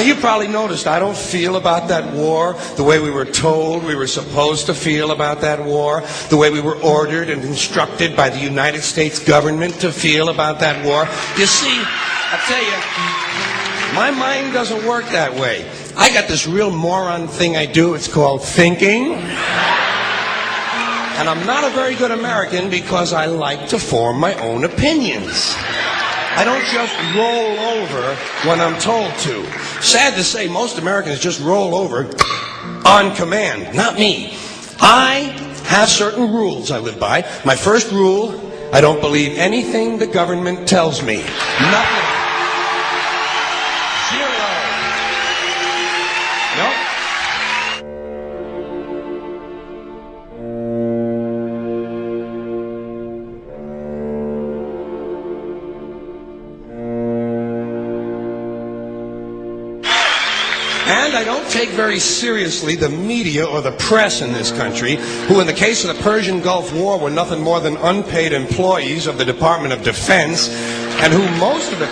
And you probably noticed I don't feel about that war the way we were told we were supposed to feel about that war, the way we were ordered and instructed by the United States government to feel about that war. You see, I tell you, my mind doesn't work that way. I got this real moron thing I do. It's called thinking. And I'm not a very good American because I like to form my own opinions. I don't just roll over when I'm told to. Sad to say, most Americans just roll over on command. Not me. I have certain rules I live by. My first rule, I don't believe anything the government tells me. Nothing. Zero. Nope. And I don't take very seriously the media or the press in this country, who in the case of the Persian Gulf War were nothing more than unpaid employees of the Department of Defense, and who most of the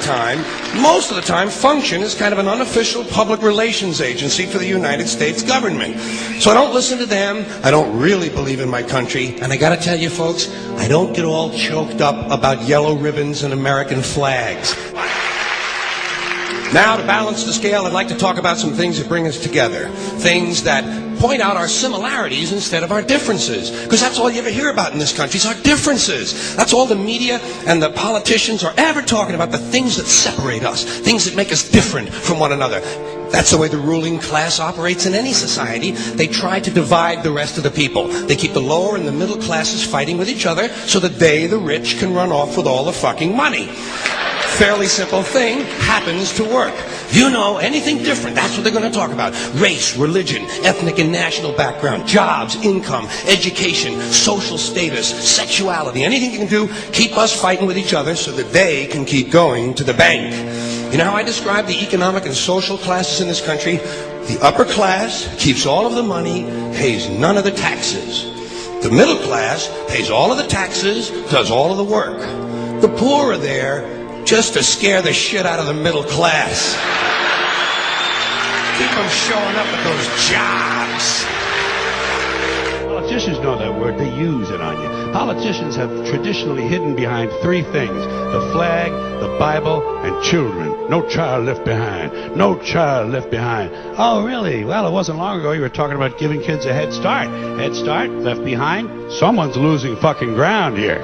time function as kind of an unofficial public relations agency for the United States government. So I don't listen to them, I don't really believe in my country, and I gotta tell you folks, I don't get all choked up about yellow ribbons and American flags. Now, to balance the scale, I'd like to talk about some things that bring us together. Things that point out our similarities instead of our differences. Because that's all you ever hear about in this country is our differences. That's all the media and the politicians are ever talking about, the things that separate us, things that make us different from one another. That's the way the ruling class operates in any society. They try to divide the rest of the people. They keep the lower and the middle classes fighting with each other so that they, the rich, can run off with all the fucking money. Fairly simple thing, happens to work. You know, anything different, that's what they're going to talk about. Race, religion, ethnic and national background, jobs, income, education, social status, sexuality, anything you can do, keep us fighting with each other so that they can keep going to the bank. You know how I describe the economic and social classes in this country? The upper class keeps all of the money, pays none of the taxes. The middle class pays all of the taxes, does all of the work. The poor are there just to scare the shit out of the middle class. Keep them showing up at those jobs. Politicians know that word. They use it on you. Politicians have traditionally hidden behind three things: the flag, the Bible, and children. No child left behind. No child left behind. Oh, really? Well, it wasn't long ago you were talking about giving kids a head start. Head start, left behind? Someone's losing fucking ground here.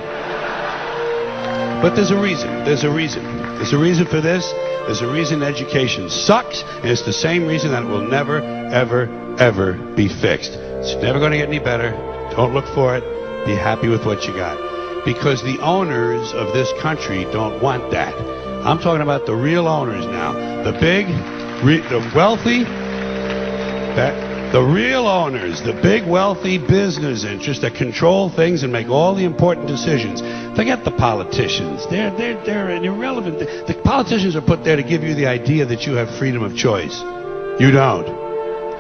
But there's a reason. There's a reason. There's a reason for this. There's a reason education sucks, and it's the same reason that it will never, ever, ever be fixed. It's never going to get any better. Don't look for it. Be happy with what you got. Because the owners of this country don't want that. I'm talking about the real owners now. The big, the wealthy, the real owners, the big wealthy business interests that control things and make all the important decisions. Forget the politicians. They're irrelevant. The politicians are put there to give you the idea that you have freedom of choice. You don't.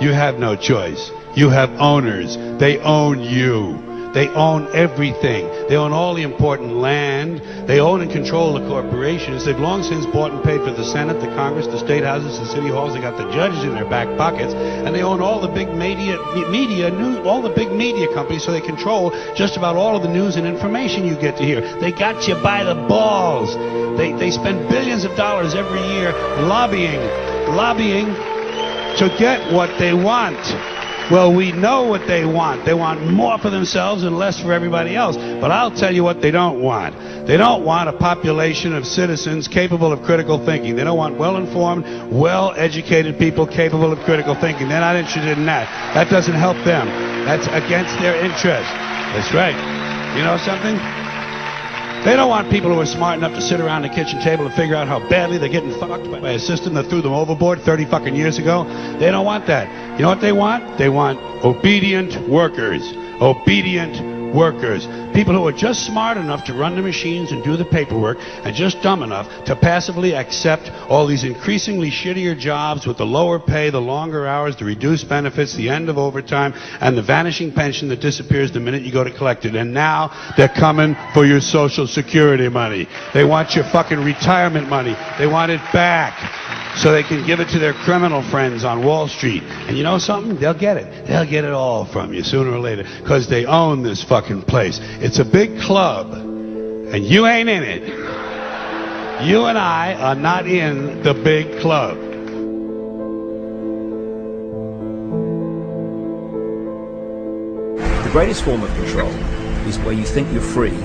You have no choice. You have owners. They own you. They own everything. They own all the important land. They own and control the corporations. They've long since bought and paid for the Senate, the Congress, the state houses, the city halls. They got the judges in their back pockets, and they own all the big all the big media companies. So they control just about all of the news and information you get to hear. They got you by the balls. They spend billions of dollars every year lobbying to get what they want. Well, we know what they want. They want more for themselves and less for everybody else. But I'll tell you what they don't want. They don't want a population of citizens capable of critical thinking. They don't want well-informed, well-educated people capable of critical thinking. They're not interested in that. That doesn't help them. That's against their interest. That's right. You know something? They don't want people who are smart enough to sit around the kitchen table and figure out how badly they're getting fucked by a system that threw them overboard 30 fucking years ago. They don't want that. You know what they want? They want obedient workers. Obedient workers. People who are just smart enough to run the machines and do the paperwork, and just dumb enough to passively accept all these increasingly shittier jobs with the lower pay, the longer hours, the reduced benefits, the end of overtime, and the vanishing pension that disappears the minute you go to collect it. And now they're coming for your Social Security money. They want your fucking retirement money. They want it back. so they can give it to their criminal friends on Wall Street. And you know something? They'll get it. They'll get it all from you sooner or later, because they own this fucking place. It's a big club, and you ain't in it. You and I are not in the big club. The greatest form of control is where you think you're free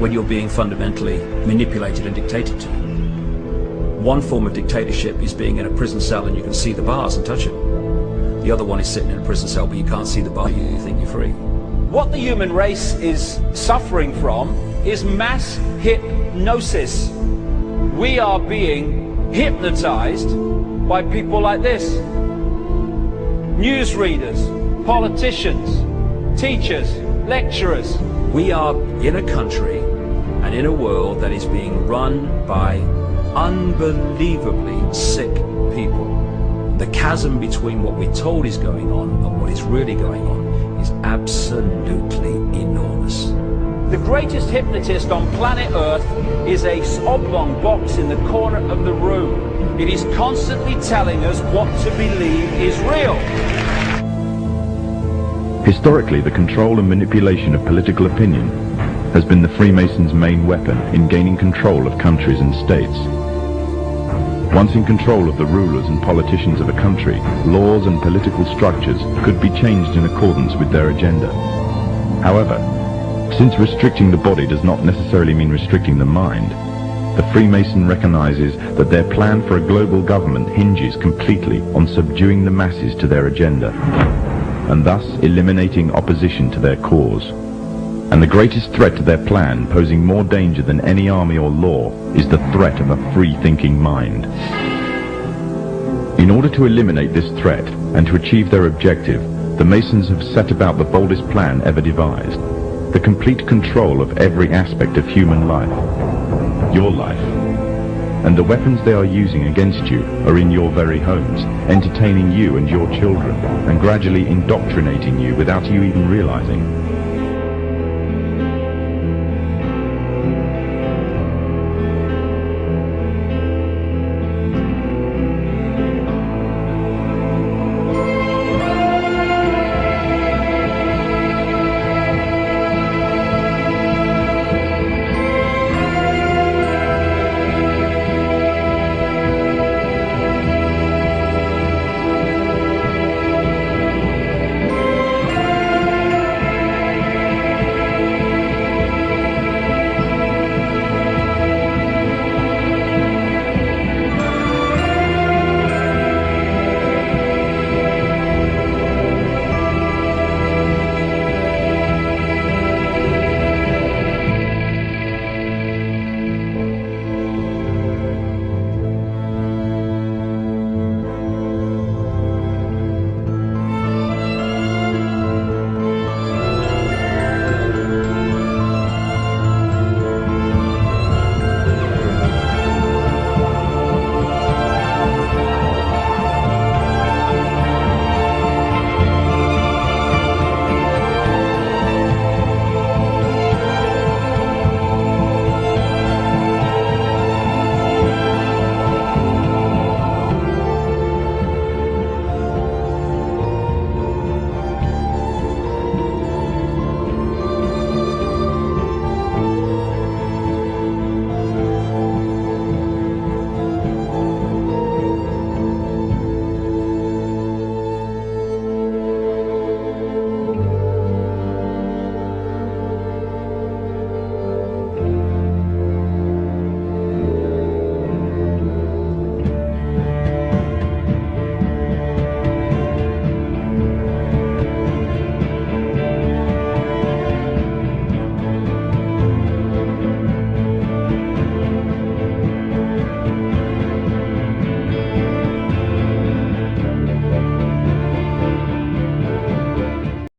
when you're being fundamentally manipulated and dictated to. One form of dictatorship is being in a prison cell and you can see the bars and touch it. The other one is sitting in a prison cell but you can't see the bar, you think you're free. What the human race is suffering from is mass hypnosis. We are being hypnotized by people like this. Newsreaders, politicians, teachers, lecturers. We are in a country and in a world that is being run by unbelievably sick people. The chasm between what we're told is going on and what is really going on is absolutely enormous. The greatest hypnotist on planet Earth is a oblong box in the corner of the room. It is constantly telling us what to believe is real. Historically, the control and manipulation of political opinion has been the Freemasons' main weapon in gaining control of countries and states. Once in control of the rulers and politicians of a country, laws and political structures could be changed in accordance with their agenda. However, since restricting the body does not necessarily mean restricting the mind, the Freemason recognizes that their plan for a global government hinges completely on subduing the masses to their agenda, and thus eliminating opposition to their cause. And the greatest threat to their plan, posing more danger than any army or law, is the threat of a free-thinking mind. In order to eliminate this threat and to achieve their objective, the Masons have set about the boldest plan ever devised: the complete control of every aspect of human life, your life. And the weapons they are using against you are in your very homes, entertaining you and your children, and gradually indoctrinating you without you even realizing.